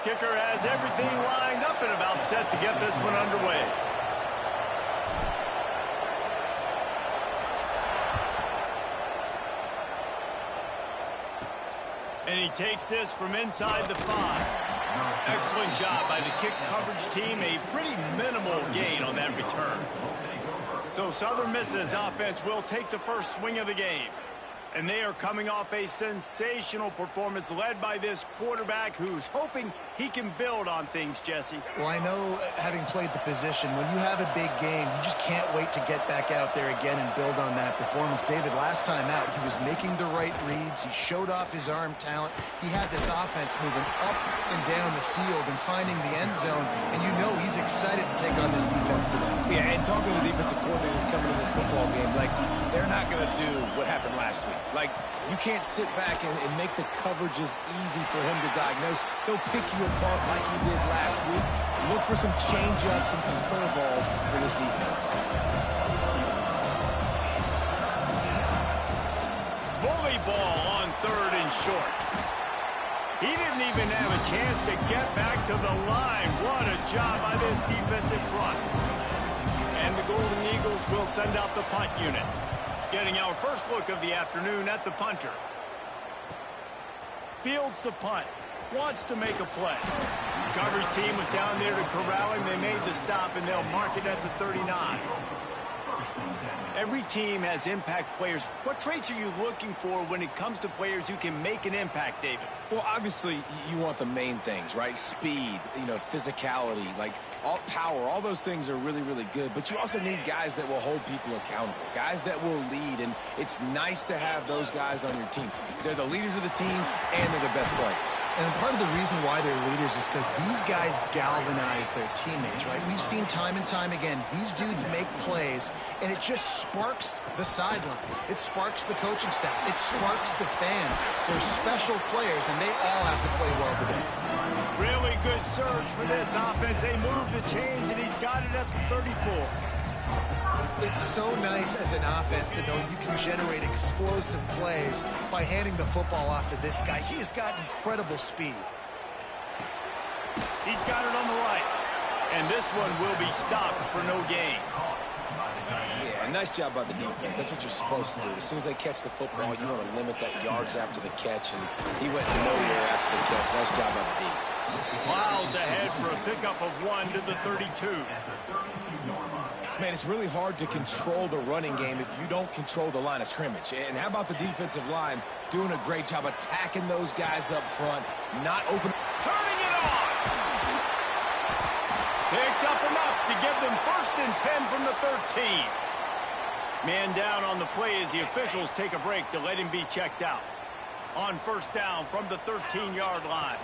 Kicker has everything lined up and about set to get this one underway. And he takes this from inside the 5. Excellent job by the kick coverage team. A pretty minimal gain on that return. So Southern Miss's offense will take the first swing of the game. And they are coming off a sensational performance led by this quarterback who's hoping he can build on things, Jesse. Well, I know, having played the position, when you have a big game, you just can't wait to get back out there again and build on that performance. David, last time out, he was making the right reads. He showed off his arm talent. He had this offense moving up and down the field and finding the end zone. And you know he's excited to take on this defense today. Yeah, and talking to the defensive coordinators coming to this football game, like, they're not going to do what happened last week. Like, you can't sit back and make the coverages easy for him to diagnose. They'll pick you apart like he did last week. Look for some change-ups and some curveballs for this defense. Bully ball on 3rd and short. He didn't even have a chance to get back to the line. What a job by this defensive front. And the Golden Eagles will send out the punt unit. Getting our first look of the afternoon at the punter. Fields the punt. Wants to make a play. Coverage team was down there to corral him. They made the stop, and they'll mark it at the 39. Every team has impact players. What traits are you looking for when it comes to players who can make an impact, David? Well, obviously, you want the main things, right? Speed, physicality, like all power. All those things are really, really good. But you also need guys that will hold people accountable, guys that will lead. And it's nice to have those guys on your team. They're the leaders of the team, and they're the best players. And part of the reason why they're leaders is because these guys galvanize their teammates, right? We've seen time and time again, these dudes make plays, and it just sparks the sideline. It sparks the coaching staff. It sparks the fans. They're special players, and they all have to play well today. Really good surge for this offense. They move the chains, and he's got it at the 34. It's so nice as an offense to know you can generate explosive plays by handing the football off to this guy. He has got incredible speed. He's got it on the right. And this one will be stopped for no gain. Yeah, nice job by the defense. That's what you're supposed to do. As soon as they catch the football, you want to limit that yards after the catch, and he went nowhere after the catch. Nice job by the D. Miles ahead for a pickup of 1 to the 32. Man, it's really hard to control the running game if you don't control the line of scrimmage. And how about the defensive line doing a great job attacking those guys up front, not open. Turning it on! Picks up enough to give them 1st and 10 from the 13. Man down on the play as the officials take a break to let him be checked out. On 1st down from the 13-yard line.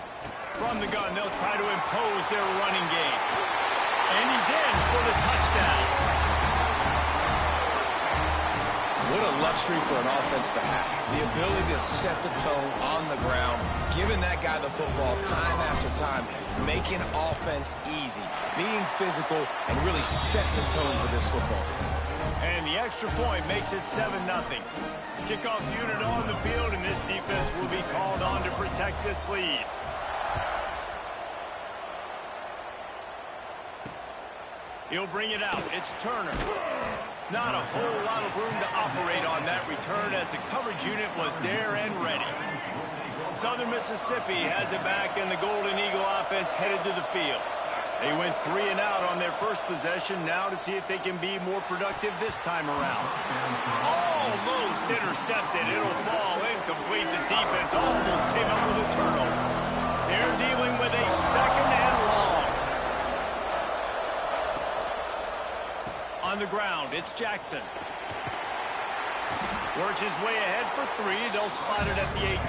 From the gun, they'll try to impose their running game. And he's in for the touchdown. What a luxury for an offense to have. The ability to set the tone on the ground, giving that guy the football time after time, making offense easy, being physical, and really set the tone for this football game. And the extra point makes it 7-0. Kickoff unit on the field, and this defense will be called on to protect this lead. He'll bring it out. It's Turner. Not a whole lot of room to operate on that return as the coverage unit was there and ready. Southern Mississippi has it back, and the Golden Eagle offense headed to the field. They went 3 and out on their first possession, now to see if they can be more productive this time around. Almost intercepted. It'll fall incomplete. The defense almost came up with a turnover. They're dealing with a 2nd and long. On the ground, it's Jackson. Works his way ahead for 3. They'll spot it at the 18.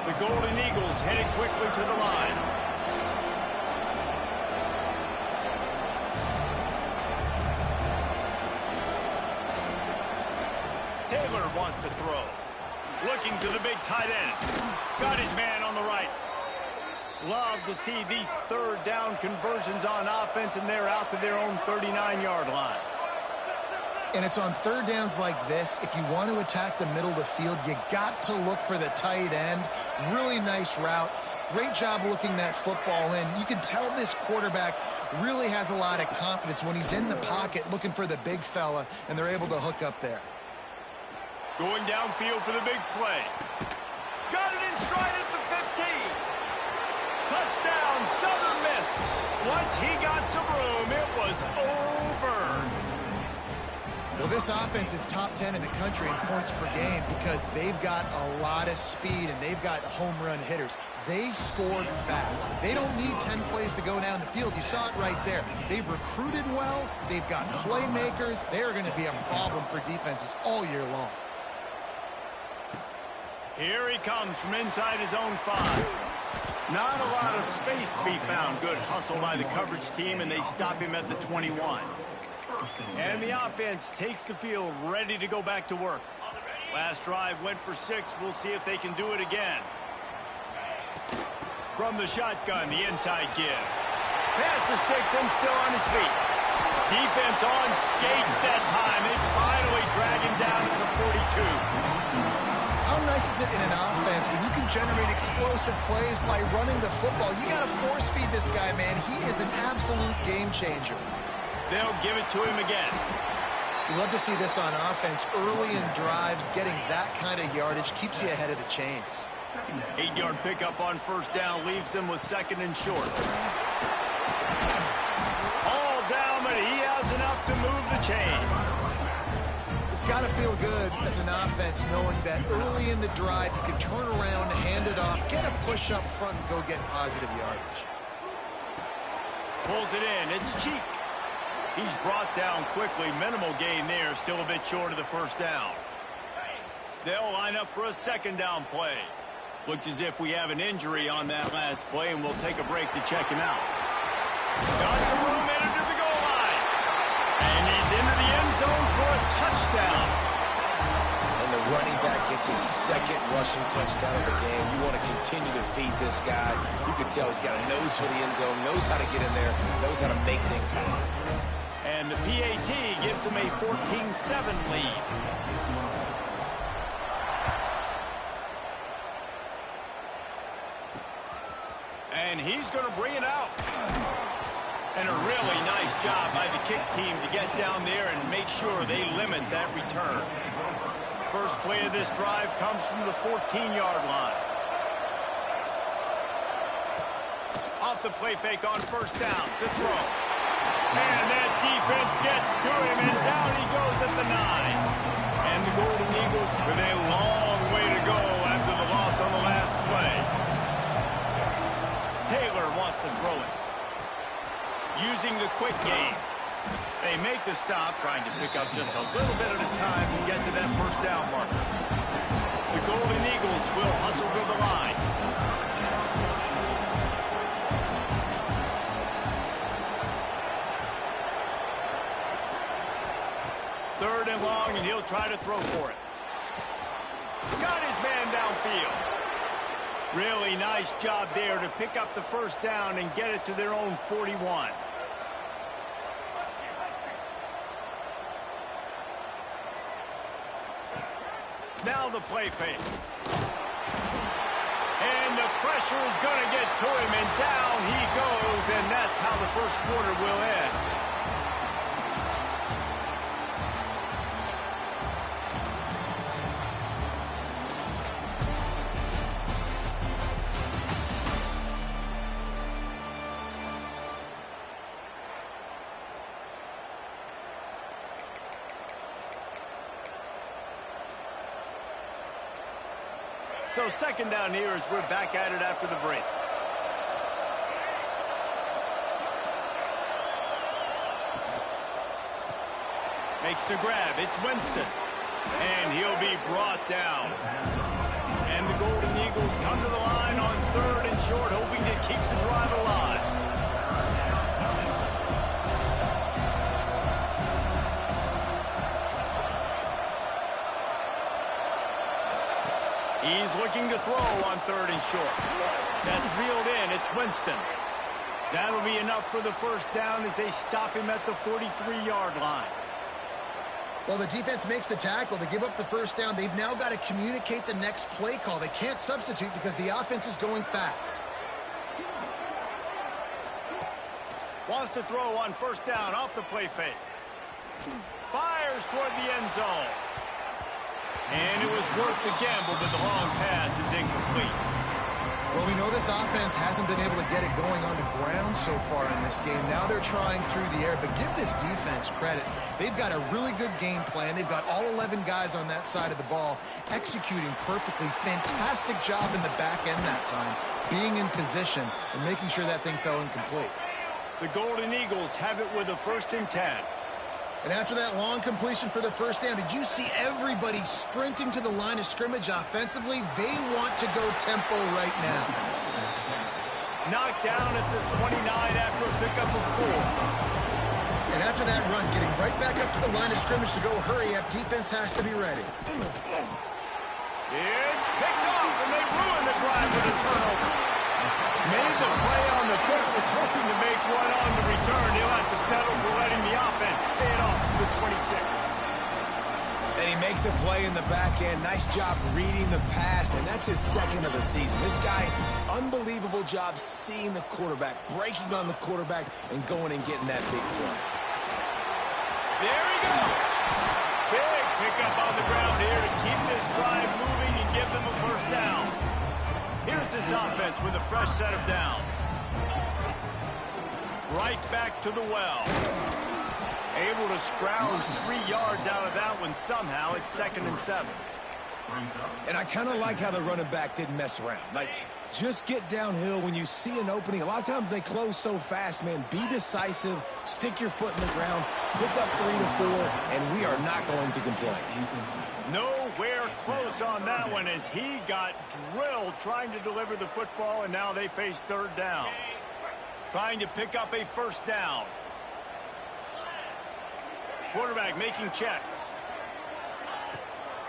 The Golden Eagles headed quickly to the line. Taylor wants to throw. Looking to the big tight end. Got his man on the right. Love to see these 3rd down conversions on offense, and they're out to their own 39-yard line. And it's on 3rd downs like this, if you want to attack the middle of the field, you got to look for the tight end. Really nice route Great job looking that football in. You can tell this quarterback really has a lot of confidence when he's in the pocket looking for the big fella, and they're able to hook up there. Going downfield for the big play. Got it in stride at the 15. Touchdown, Southern Miss. Once he got some room, it was over. Well, this offense is top 10 in the country in points per game because they've got a lot of speed and they've got home run hitters. They scored fast. They don't need 10 plays to go down the field. You saw it right there. They've recruited well. They've got playmakers. They're going to be a problem for defenses all year long. Here he comes from inside his own 5. Not a lot of space to be found. Good hustle by the coverage team, and they stop him at the 21. And the offense takes the field, ready to go back to work. Last drive went for 6. We'll see if they can do it again. From the shotgun, the inside give. Pass the sticks and still on his feet. Defense on skates that time. They finally drag him down to the 42. How nice is it in an offense when you can generate explosive plays by running the football? You got to force feed this guy, man. He is an absolute game changer. They'll give it to him again. You love to see this on offense. Early in drives, getting that kind of yardage keeps you ahead of the chains. 8-yard pickup on first down leaves them with 2nd and short. All down, but he has enough to move the chains. It's got to feel good as an offense knowing that early in the drive you can turn around, hand it off, get a push up front, and go get positive yardage. Pulls it in. It's Cheek. He's brought down quickly. Minimal gain there. Still a bit short of the first down. They'll line up for a 2nd down play. Looks as if we have an injury on that last play, and we'll take a break to check him out. Got some room into the goal line. And he's into the end zone for a touchdown. And the running back gets his 2nd rushing touchdown of the game. You want to continue to feed this guy. You can tell he's got a nose for the end zone, knows how to get in there, knows how to make things happen. And the PAT gives them a 14-7 lead. And he's going to bring it out. And a really nice job by the kick team to get down there and make sure they limit that return. First play of this drive comes from the 14-yard line. Off the play fake on first down. The throw. And that defense gets to him, and down he goes at the 9. And the Golden Eagles with a long way to go after the loss on the last play. Taylor wants to throw it. Using the quick game. They make the stop, trying to pick up just a little bit at a time to get to that first down marker. The Golden Eagles will hustle to the line. Third and long, and he'll try to throw for it. Got his man downfield. Really nice job there to pick up the first down and get it to their own 41. Now the play fake. And the pressure is going to get to him, and down he goes, and that's how the first quarter will end. So 2nd down here as we're back at it after the break. Makes the grab. It's Winston. And he'll be brought down. And the Golden Eagles come to the line on 3rd and short, hoping to keep the drive alive. He's looking to throw on 3rd and short. That's reeled in. It's Winston. That'll be enough for the first down as they stop him at the 43-yard line. Well, the defense makes the tackle to give up the first down. They've now got to communicate the next play call. They can't substitute because the offense is going fast. Wants to throw on first down off the play fake. Fires toward the end zone. And it was worth the gamble, but the long pass is incomplete. Well, we know this offense hasn't been able to get it going on the ground so far in this game. Now they're trying through the air, but give this defense credit. They've got a really good game plan. They've got all 11 guys on that side of the ball executing perfectly. Fantastic job in the back end that time, being in position and making sure that thing fell incomplete. The Golden Eagles have it with a 1st and 10. And after that long completion for the first down, did you see everybody sprinting to the line of scrimmage offensively? They want to go tempo right now. Knocked down at the 29 after a pickup of 4. And after that run, getting right back up to the line of scrimmage to go hurry up, defense has to be ready. It's picked off, and they ruin the drive with a turnover. Made the play on the pick, was hoping to make one on the return. He'll have to settle for letting the offense pay it off to the 26. And he makes a play in the back end. Nice job reading the pass, and that's his 2nd of the season. This guy, unbelievable job seeing the quarterback, breaking on the quarterback, and going and getting that big play. There he goes. Big pickup on the ground here to keep this drive moving and give them a first down. Here's this offense with a fresh set of downs. Right back to the well. Able to scrounge 3 yards out of that one somehow. It's 2nd and 7. And I kind of like how the running back didn't mess around. Like, just get downhill when you see an opening. A lot of times they close so fast, man. Be decisive, stick your foot in the ground, pick up 3 to 4, and we are not going to complain. Nowhere close on that one as he got drilled trying to deliver the football, and now they face 3rd down. Trying to pick up a first down. Quarterback making checks.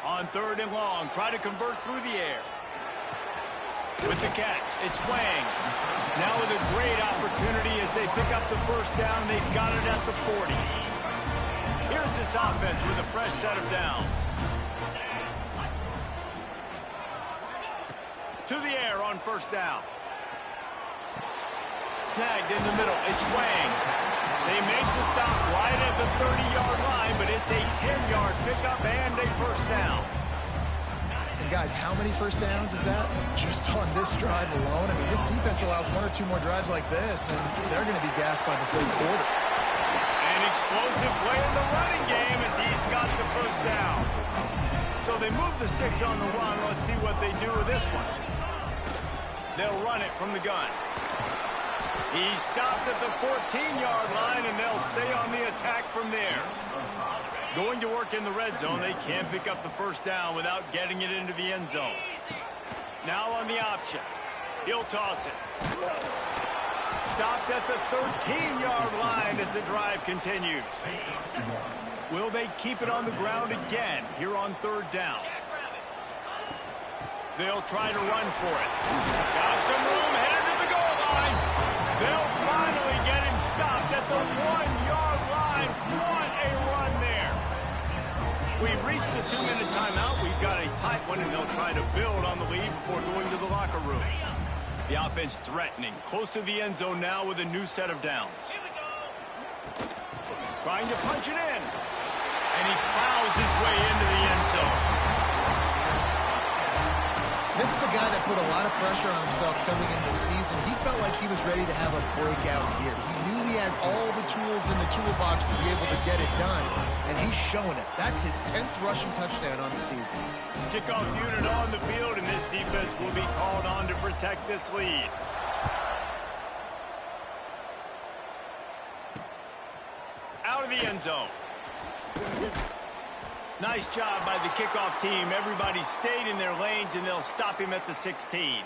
On 3rd and long, try to convert through the air. With the catch, it's Wang. Now with a great opportunity as they pick up the first down. They've got it at the 40. Here's this offense with a fresh set of downs. To the air on first down. Snagged in the middle. It's Wang. They make the stop right at the 30-yard line, but it's a 10-yard pickup and a first down. And guys, how many first downs is that? Just on this drive alone. I mean, this defense allows 1 or 2 more drives like this, and they're going to be gassed by the 3rd quarter. An explosive play in the running game as he's got the first down. So they move the sticks on the run. Let's see what they do with this one. They'll run it from the gun. He stopped at the 14-yard line, and they'll stay on the attack from there. Going to work in the red zone. They can't pick up the first down without getting it into the end zone. Now on the option. He'll toss it. Stopped at the 13-yard line as the drive continues. Will they keep it on the ground again here on 3rd down? They'll try to run for it. Got some room, headed to the goal line. They'll finally get him stopped at the 1-yard line. What a run there. We've reached the 2-minute timeout. We've got a tight one, and they'll try to build on the lead before going to the locker room. The offense threatening. Close to the end zone now with a new set of downs. Trying to punch it in. And he plows his way into the end zone. This is a guy that put a lot of pressure on himself coming into the season. He felt like he was ready to have a breakout year. He knew he had all the tools in the toolbox to be able to get it done, and he's showing it. That's his 10th rushing touchdown on the season. Kickoff unit on the field, and this defense will be called on to protect this lead. Out of the end zone. Nice job by the kickoff team. Everybody stayed in their lanes, and they'll stop him at the 16.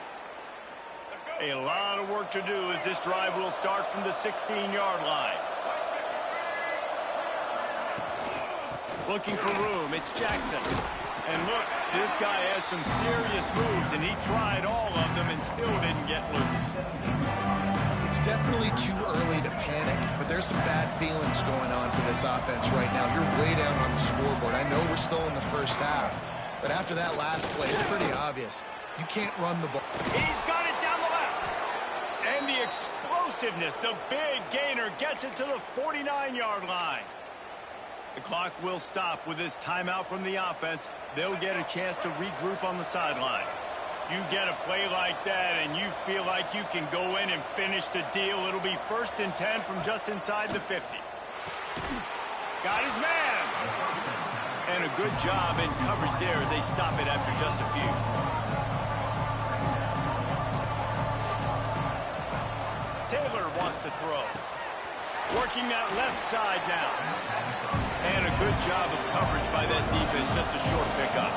A lot of work to do as this drive will start from the 16-yard line. Looking for room. It's Jackson. And look, this guy has some serious moves, and he tried all of them and still didn't get loose. It's definitely too early to panic, but there's some bad feelings going on for this offense right now. You're way down on the scoreboard. I know we're still in the first half, but after that last play, it's pretty obvious. You can't run the ball. He's got it down the left. And the explosiveness. The big gainer gets it to the 49-yard line. The clock will stop with this timeout from the offense. They'll get a chance to regroup on the sideline. You get a play like that and you feel like you can go in and finish the deal. It'll be 1st and 10 from just inside the 50. Got his man. And a good job in coverage there as they stop it after just a few. Taylor wants to throw. Working that left side now. And a good job of coverage by that defense. Just a short pickup.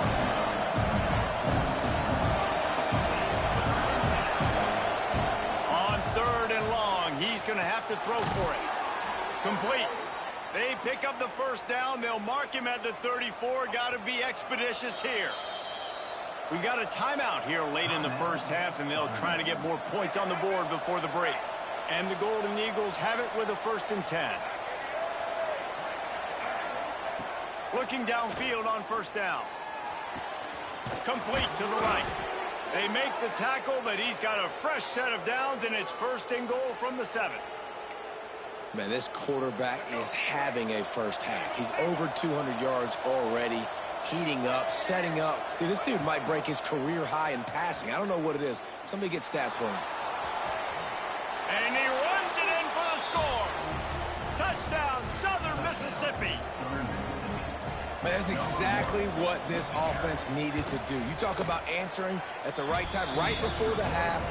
On 3rd and long, he's going to have to throw for it. Complete. They pick up the first down. They'll mark him at the 34. Got to be expeditious here. We got a timeout here late in the first half, and they'll try to get more points on the board before the break. And the Golden Eagles have it with a 1st and 10. Looking downfield on 1st down. Complete to the right. They make the tackle, but he's got a fresh set of downs, and it's 1st and goal from the 7. Man, this quarterback is having a first half. He's over 200 yards already, heating up, setting up. Dude, this dude might break his career high in passing. I don't know what it is. Somebody get stats for him. And he runs it in for the score. Touchdown, Southern Mississippi. Man, that's exactly what this offense needed to do. You talk about answering at the right time, right before the half,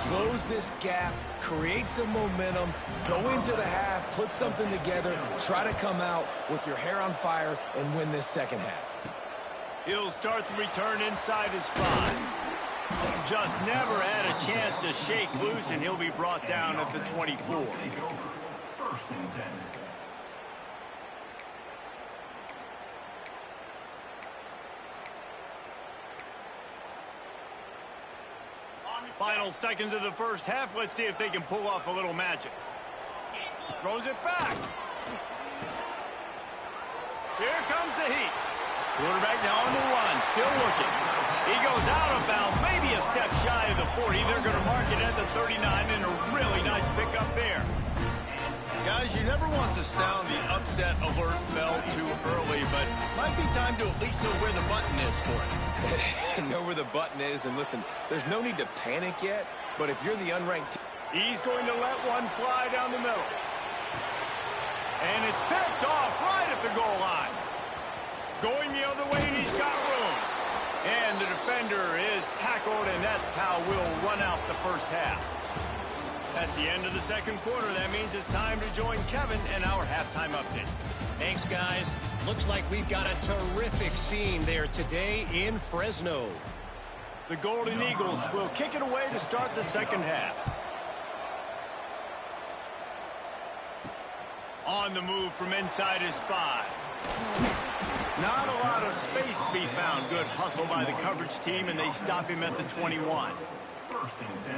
close this gap, create some momentum, go into the half, put something together, try to come out with your hair on fire and win this second half. He'll start the return inside his 5. Just never had a chance to shake loose, and he'll be brought down at the 24. Final seconds of the first half. Let's see if they can pull off a little magic. Throws it back. Here comes the heat. Quarterback now on the run, still looking. He goes out of bounds, maybe a step shy of the 40. They're going to mark it at the 39, and a really nice pickup there. Guys, you never want to sound the upset alert bell too early, but might be time to at least know where the button is for it. Know where the button is, and listen, there's no need to panic yet, but if you're the unranked... He's going to let one fly down the middle. And it's picked off right at the goal line. Going the other way, and he's got room. And the defender is tackled, and that's how we'll run out the first half. That's the end of the second quarter. That means it's time to join Kevin and our halftime update. Thanks, guys. Looks like we've got a terrific scene there today in Fresno. The Golden Eagles will kick it away to start the second half. On the move from inside his 5. Not a lot of space to be found. Good hustle by the coverage team, and they stop him at the 21.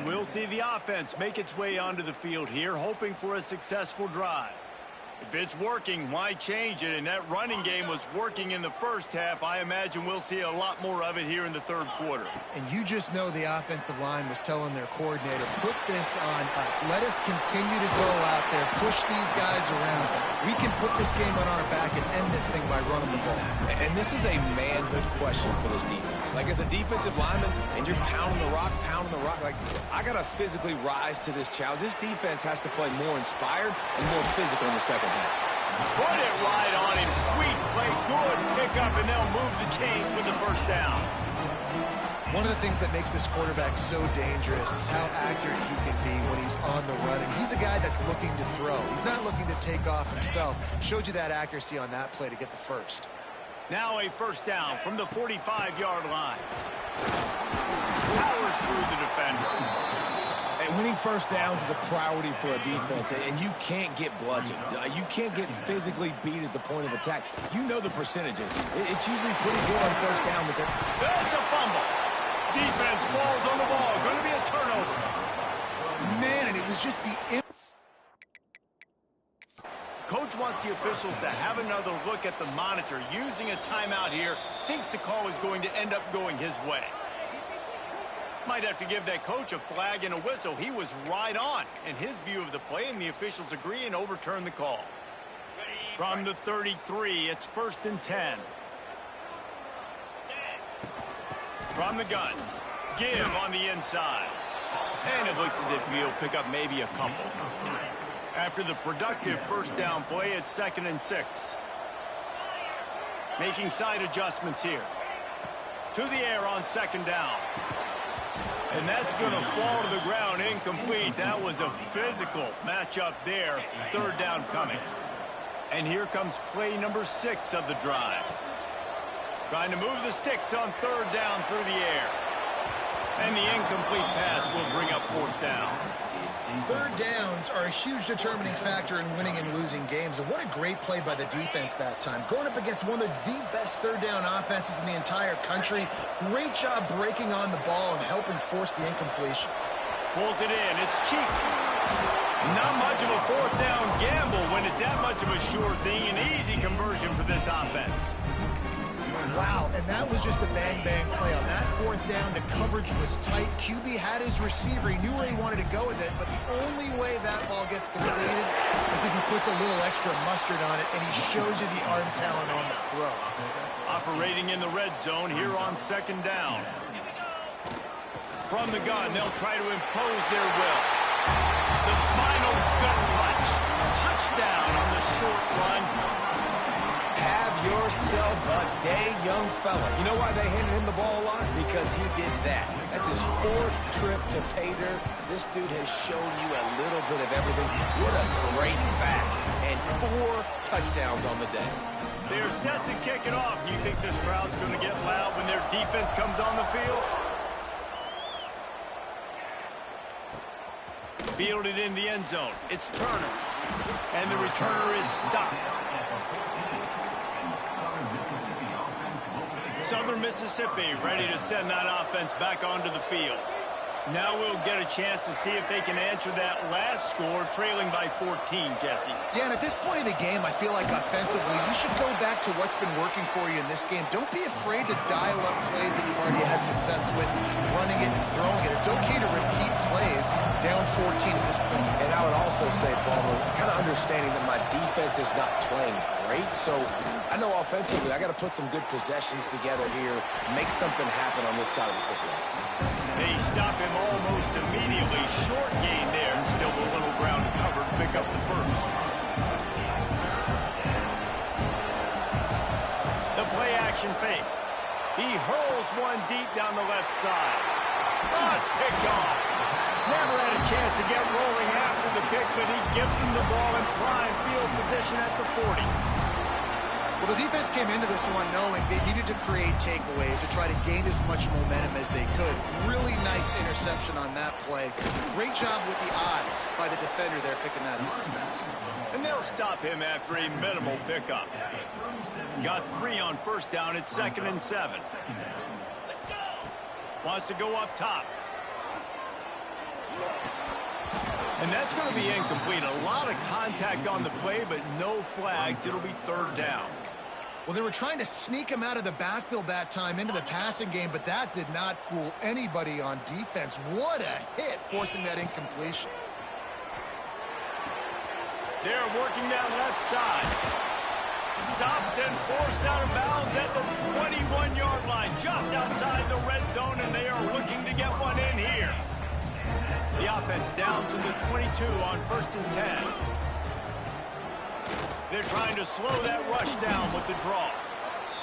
We'll see the offense make its way onto the field here, hoping for a successful drive. If it's working, why change it? And that running game was working in the first half. I imagine we'll see a lot more of it here in the third quarter. And you just know the offensive line was telling their coordinator, put this on us. Let us continue to go out there, push these guys around. We can put this game on our back and end this thing by running the ball. And this is a manhood question for this defense. Like, as a defensive lineman, and you're pounding the rock, like, I got to physically rise to this challenge. This defense has to play more inspired and more physical in the second half. Put it right on him. Sweet play. Good pickup, and they'll move the chains with the first down. One of the things that makes this quarterback so dangerous is how accurate he can be when he's on the run. And he's a guy that's looking to throw. He's not looking to take off himself. Showed you that accuracy on that play to get the first. Now a first down from the 45-yard line. Powers through the defender. And winning first downs is a priority for a defense, and you can't get bludgeoned. You can't get physically beat at the point of attack. You know the percentages. It's usually pretty good on first down. That's a fumble. Defense falls on the ball. Going to be a turnover. Man, and it was just the... Coach wants the officials to have another look at the monitor. Using a timeout here, thinks the call is going to end up going his way. Might have to give that coach a flag and a whistle. He was right on in his view of the play, and the officials agree and overturn the call. From the 33, it's 1st and 10. From the gun, give on the inside. And it looks as if he'll pick up maybe a couple. After the productive first down play, it's 2nd and 6. Making side adjustments here. To the air on 2nd down. And that's going to fall to the ground incomplete. That was a physical matchup there. 3rd down coming. And here comes play number 6 of the drive. Trying to move the sticks on 3rd down through the air. And the incomplete pass will bring up 4th down. 3rd downs are a huge determining factor in winning and losing games. And what a great play by the defense that time. Going up against one of the best 3rd down offenses in the entire country. Great job breaking on the ball and helping force the incompletion. Pulls it in. It's cheap. Not much of a 4th down gamble when it's that much of a sure thing. An easy conversion for this offense. Wow, and that was just a bang-bang play. On that 4th down, the coverage was tight. QB had his receiver. He knew where he wanted to go with it, but the only way that ball gets completed is if he puts a little extra mustard on it, and he shows you the arm talent on the throw. Operating in the red zone here on 2nd down. From the gun, they'll try to impose their will. The final gut punch. Touchdown on the short run. Have yourself a day, young fella. You know why they handed him the ball a lot? Because he did that. That's his 4th trip to pay dirt. This dude has shown you a little bit of everything. What a great back. And 4 touchdowns on the day. They're set to kick it off. You think this crowd's going to get loud when their defense comes on the field? Fielded in the end zone. It's Turner. And the returner is stopped. Southern Mississippi ready to send that offense back onto the field. Now we'll get a chance to see if they can answer that last score, trailing by 14, Jesse. Yeah, and at this point of the game, I feel like offensively, you should go back to what's been working for you in this game. Don't be afraid to dial up plays that you've already had success with, running it and throwing it. It's okay to repeat plays down 14 at this point. And I would also say, Palmer, kind of understanding that my defense is not playing great, so I know offensively I got to put some good possessions together here, make something happen on this side of the football. They stop him almost immediately. Short gain there, and still a little ground covered. Pick up the 1st. The play action fake. He hurls one deep down the left side. Oh, it's picked off. Never had a chance to get rolling after the pick, but he gives him the ball in prime field position at the 40. Well, the defense came into this one knowing they needed to create takeaways to try to gain as much momentum as they could. Really nice interception on that play. Great job with the eyes by the defender there picking that up. And they'll stop him after a minimal pickup. Got 3 on 1st down. It's 2nd and 7. Wants to go up top. And that's going to be incomplete. A lot of contact on the play, but no flags. It'll be 3rd down. Well, they were trying to sneak him out of the backfield that time into the passing game, but that did not fool anybody on defense. What a hit, forcing that incompletion. They're working that left side. Stopped and forced out of bounds at the 21-yard line, just outside the red zone, and they are looking to get one in here. The offense down to the 22 on 1st and 10. They're trying to slow that rush down with the draw.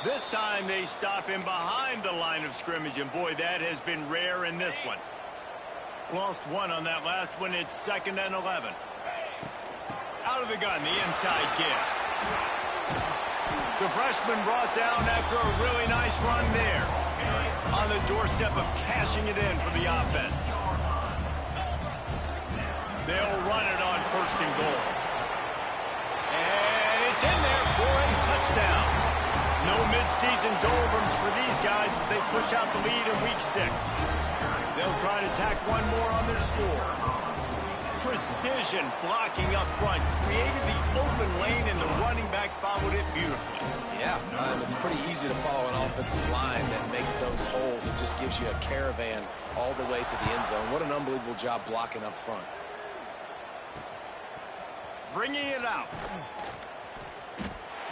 This time they stop him behind the line of scrimmage, and boy, that has been rare in this one. Lost 1 on that last one. It's 2nd and 11. Out of the gun, the inside give. The freshman brought down after a really nice run there. On the doorstep of cashing it in for the offense. They'll run it on 1st and goal. And it's in there for a touchdown. No midseason doldrums for these guys as they push out the lead in week 6. They'll try to tack one more on their score. precision blocking up front, created the open lane, and the running back followed it beautifully. Yeah, it's pretty easy to follow an offensive line that makes those holes and just gives you a caravan all the way to the end zone. What an unbelievable job blocking up front. Bringing it out.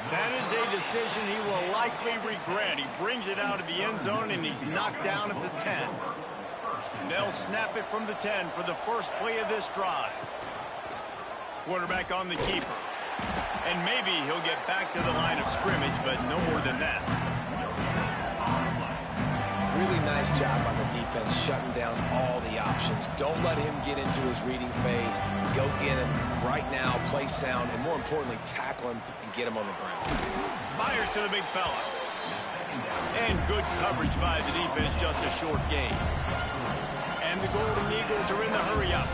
That is a decision he will likely regret. He brings it out of the end zone, and he's knocked down at the 10. They'll snap it from the 10 for the first play of this drive. Quarterback on the keeper. And maybe he'll get back to the line of scrimmage, but no more than that. Really nice job on the defense, shutting down all the options. Don't let him get into his reading phase. Go get him right now, play sound, and more importantly, tackle him and get him on the ground. Fires to the big fella. And good coverage by the defense, just a short gain. And the Golden Eagles are in the hurry-up.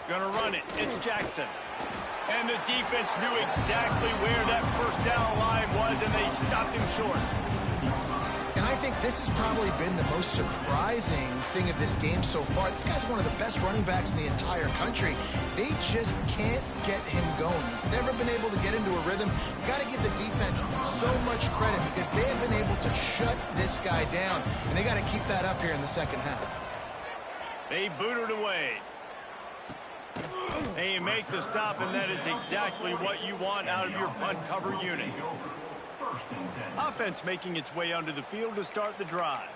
Gonna run it. It's Jackson. And the defense knew exactly where that first down line was, and they stopped him short. And I think this has probably been the most surprising thing of this game so far. This guy's one of the best running backs in the entire country. They just can't get him going. He's never been able to get into a rhythm. You got to give the defense so much credit because they have been able to shut this guy down. And they got to keep that up here in the second half. They boot it away. And you make the stop, and that is exactly what you want out of your punt cover unit. Offense making its way onto the field to start the drive.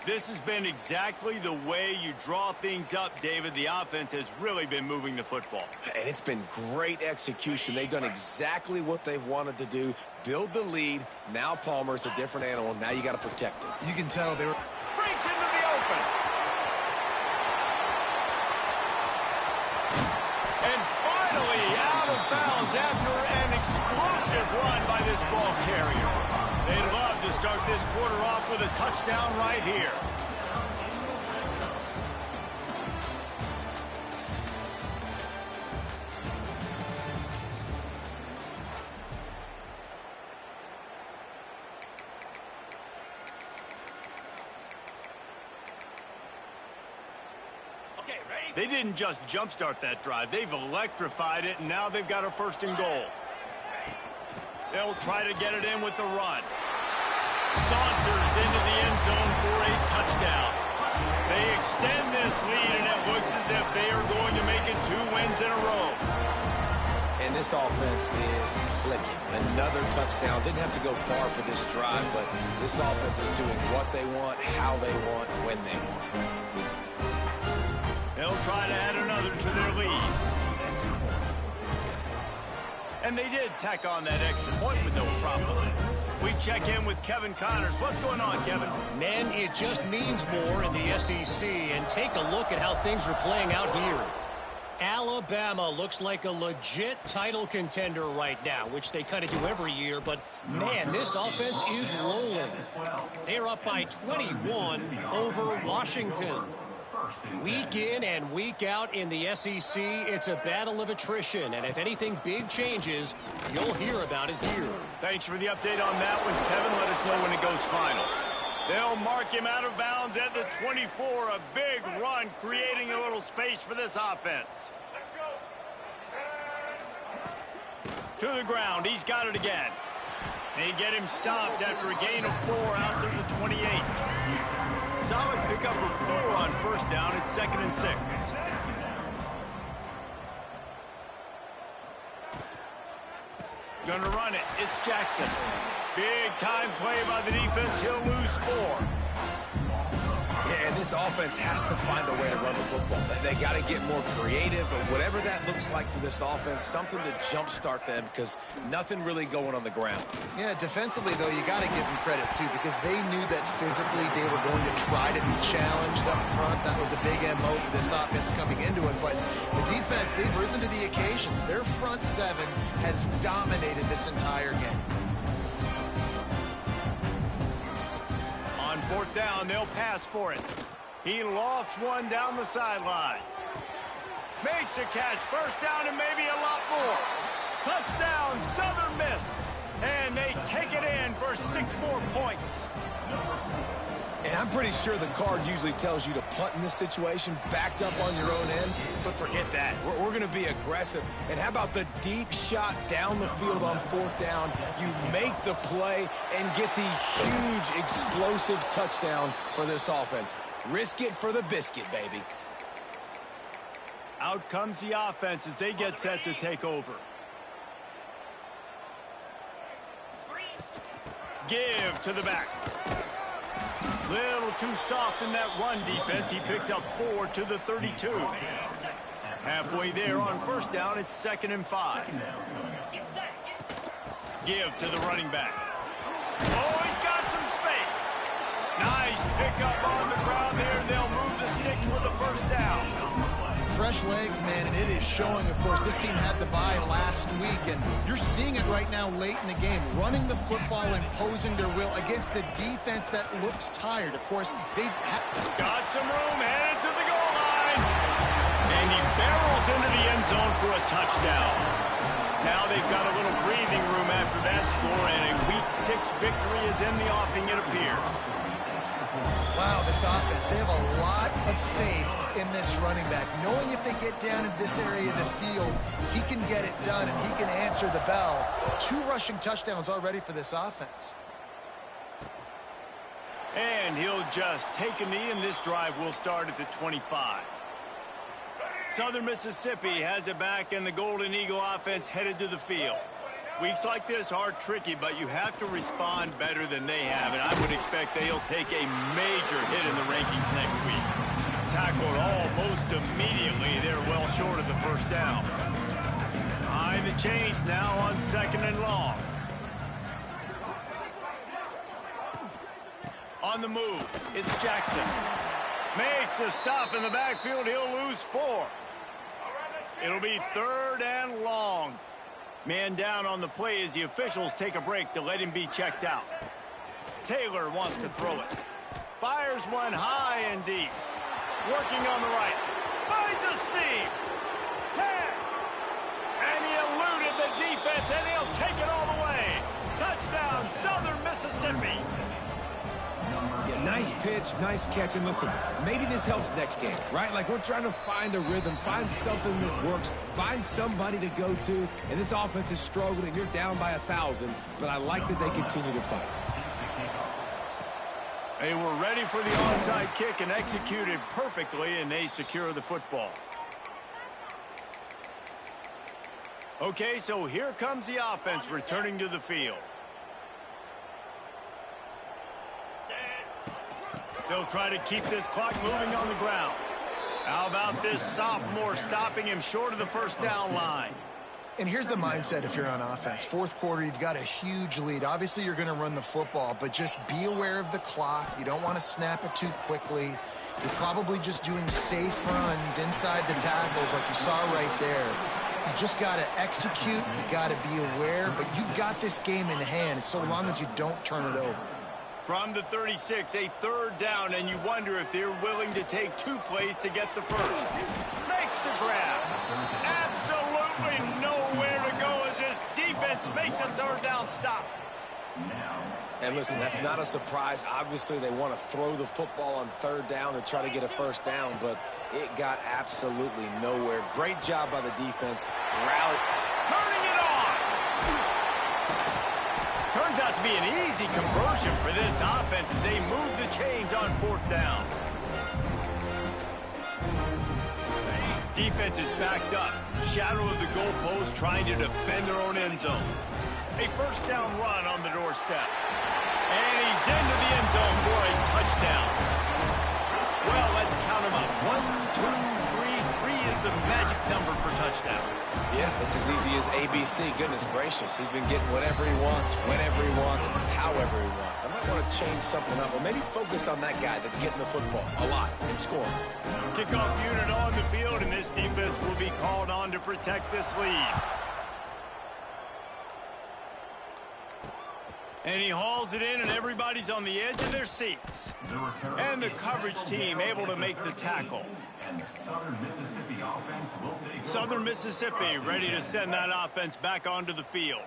This has been exactly the way you draw things up, David. The offense has really been moving the football. And it's been great execution. They've done exactly what they've wanted to do. Build the lead. Now Palmer's a different animal. Now you got to protect him. You can tell they were... Breaks into the open. And finally out of bounds after an explosive run by this ball carrier. They'd love to start this quarter off with a touchdown right here. They didn't just jumpstart that drive. They've electrified it, and now they've got a first and goal. They'll try to get it in with the run. Saunters into the end zone for a touchdown. They extend this lead, and it looks as if they are going to make it 2 wins in a row. And this offense is clicking. Another touchdown. Didn't have to go far for this drive, but this offense is doing what they want, how they want, when they want. They'll try to add another to their lead. And they did tack on that extra point with no problem. We check in with Kevin Connors. What's going on, Kevin? Men, it just means more in the SEC. And take a look at how things are playing out here. Alabama looks like a legit title contender right now, which they kind of do every year. But, man, this offense is rolling. They're up by 21 over Washington. Week in and week out in the SEC, it's a battle of attrition. And if anything big changes, you'll hear about it here. Thanks for the update on that one, Kevin. Let us know when it goes final. They'll mark him out of bounds at the 24. A big run, creating a little space for this offense. To the ground. He's got it again. They get him stopped after a gain of 4 out to the 28. Solid pickup of 4 on first down. It's 2nd and 6. Gonna run it. It's Jackson. Big time play by the defense. He'll lose 4. Yeah, and this offense has to find a way to run the football. They got to get more creative, but whatever that looks like for this offense, something to jumpstart them because nothing really going on the ground. Yeah, defensively, though, you got to give them credit, too, because they knew that physically they were going to try to be challenged up front. That was a big MO for this offense coming into it. But the defense, they've risen to the occasion. Their front 7 has dominated this entire game. On 4th down, they'll pass for it. He lofts one down the sideline. Makes a catch. First down and maybe a lot more. Touchdown, Southern Miss. And they take it in for 6 more points. And I'm pretty sure the card usually tells you to punt in this situation, backed up on your own end. But forget that. We're going to be aggressive. And how about the deep shot down the field on 4th down? You make the play and get the huge, explosive touchdown for this offense. Risk it for the biscuit, baby. Out comes the offense as they get set to take over. Give to the back. Little too soft in that run defense. He picks up 4 to the 32. Halfway there on 1st down, it's 2nd and 5. Give to the running back. Oh, he's got some space. Nice pickup on the ground there. They'll move the sticks with the 1st down. Fresh legs, man, and it is showing. Of course, this team had the bye last week, and you're seeing it right now late in the game. Running the football, imposing their will against the defense that looks tired. Of course, they got some room, headed to the goal line. And he barrels into the end zone for a touchdown. Now they've got a little breathing room after that score, and a Week 6 victory is in the offing, it appears. Wow, this offense, they have a lot of faith in this running back, knowing if they get down in this area of the field, he can get it done and he can answer the bell. 2 rushing touchdowns already for this offense. And he'll just take a knee, and this drive will start at the 25. Southern Mississippi has it back, and the Golden Eagle offense headed to the field. Weeks like this are tricky, but you have to respond better than they have, and I would expect they'll take a major hit in the rankings next week. Tackled almost immediately. They're well short of the 1st down. Behind the chains now on 2nd and long. On the move, it's Jackson. Makes a stop in the backfield. He'll lose 4. It'll be 3rd and long. Man down on the play as the officials take a break to let him be checked out. Taylor wants to throw it. Fires one high and deep. Working on the right. Finds a seam. 10. And he eluded the defense, and he'll take it all the way. Touchdown, Southern Mississippi. Yeah, nice pitch, nice catch. And listen, maybe this helps next game, right? Like, we're trying to find a rhythm, find something that works, find somebody to go to. And this offense is struggling, and you're down by 1,000. But I like that they continue to fight. They were ready for the onside kick and executed perfectly, and they secure the football. Okay, so here comes the offense returning to the field. They'll try to keep this clock moving on the ground. How about this sophomore stopping him short of the 1st down line? And here's the mindset if you're on offense. 4th quarter, you've got a huge lead. Obviously, you're going to run the football, but just be aware of the clock. You don't want to snap it too quickly. You're probably just doing safe runs inside the tackles like you saw right there. You just got to execute. You got to be aware, but you've got this game in hand so long as you don't turn it over. From the 36, a 3rd down, and you wonder if they're willing to take 2 plays to get the 1st. Makes the grab. Absolutely nowhere to go as this defense makes a 3rd down stop. And listen, that's not a surprise. Obviously, they want to throw the football on 3rd down and try to get a 1st down, but it got absolutely nowhere. Great job by the defense. Rally. Turning it on. Turns out to be an easy conversion for this offense as they move the chains on 4th down. Defense is backed up. Shadow of the goalpost trying to defend their own end zone. A 1st down run on the doorstep. And he's into the end zone for a touchdown. Well, let's count them up. 1, 2, 3. 3 is the magic number for touchdowns. Yeah, it's as easy as ABC. Goodness gracious. He's been getting whatever he wants, whenever he wants, however he wants. I might want to change something up, or maybe focus on that guy that's getting the football a lot and scoring. Kickoff unit on the field, and this defense will be called on to protect this lead. And he hauls it in, and everybody's on the edge of their seats. And the coverage team able to make the tackle. Southern Mississippi ready to send that offense back onto the field.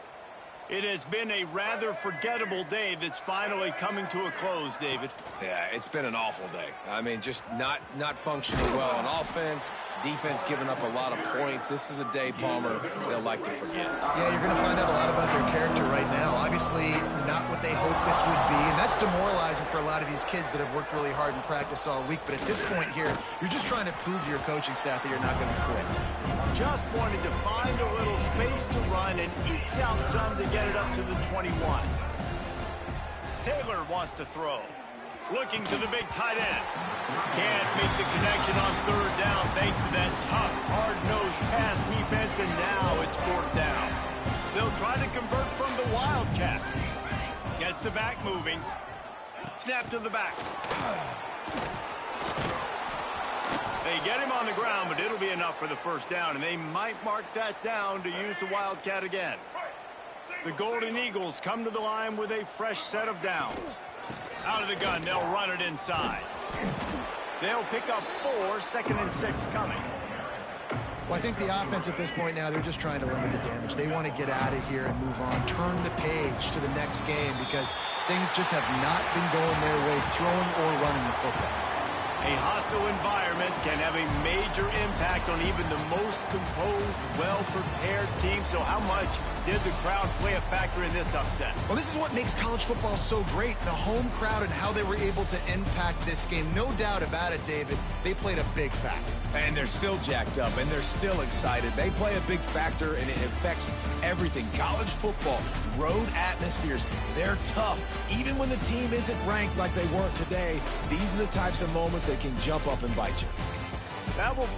It has been a rather forgettable day that's finally coming to a close, David. Yeah, it's been an awful day. I mean, just not functioning well on offense, defense giving up a lot of points. This is a day, Palmer, they'll like to forget. Yeah, you're going to find out a lot about their character right now. Obviously, not what they hoped this would be, and that's demoralizing for a lot of these kids that have worked really hard in practice all week. But at this point here, you're just trying to prove to your coaching staff that you're not going to quit. Just wanted to find a little space to run and ekes out some to get it up to the 21. Taylor wants to throw. Looking to the big tight end. Can't make the connection on third down thanks to that tough, hard-nosed pass defense, and now it's fourth down. They'll try to convert from the Wildcat. Gets the back moving. Snap to the back. They get him on the ground, but it'll be enough for the first down, and they might mark that down to use the Wildcat again. The Golden Eagles come to the line with a fresh set of downs. Out of the gun, they'll run it inside. They'll pick up 4, 2nd and 6 coming. Well, I think the offense at this point now, they're just trying to limit the damage. They want to get out of here and move on, turn the page to the next game because things just have not been going their way, throwing or running the football. A hostile environment can have a major impact on even the most composed, well-prepared team. So how much did the crowd play a factor in this upset? Well, this is what makes college football so great, the home crowd and how they were able to impact this game. No doubt about it, David. They played a big factor. And they're still jacked up, and they're still excited. They play a big factor, and it affects everything. College football, road atmospheres, they're tough. Even when the team isn't ranked like they weren't today, these are the types of moments that can jump up and bite you. That will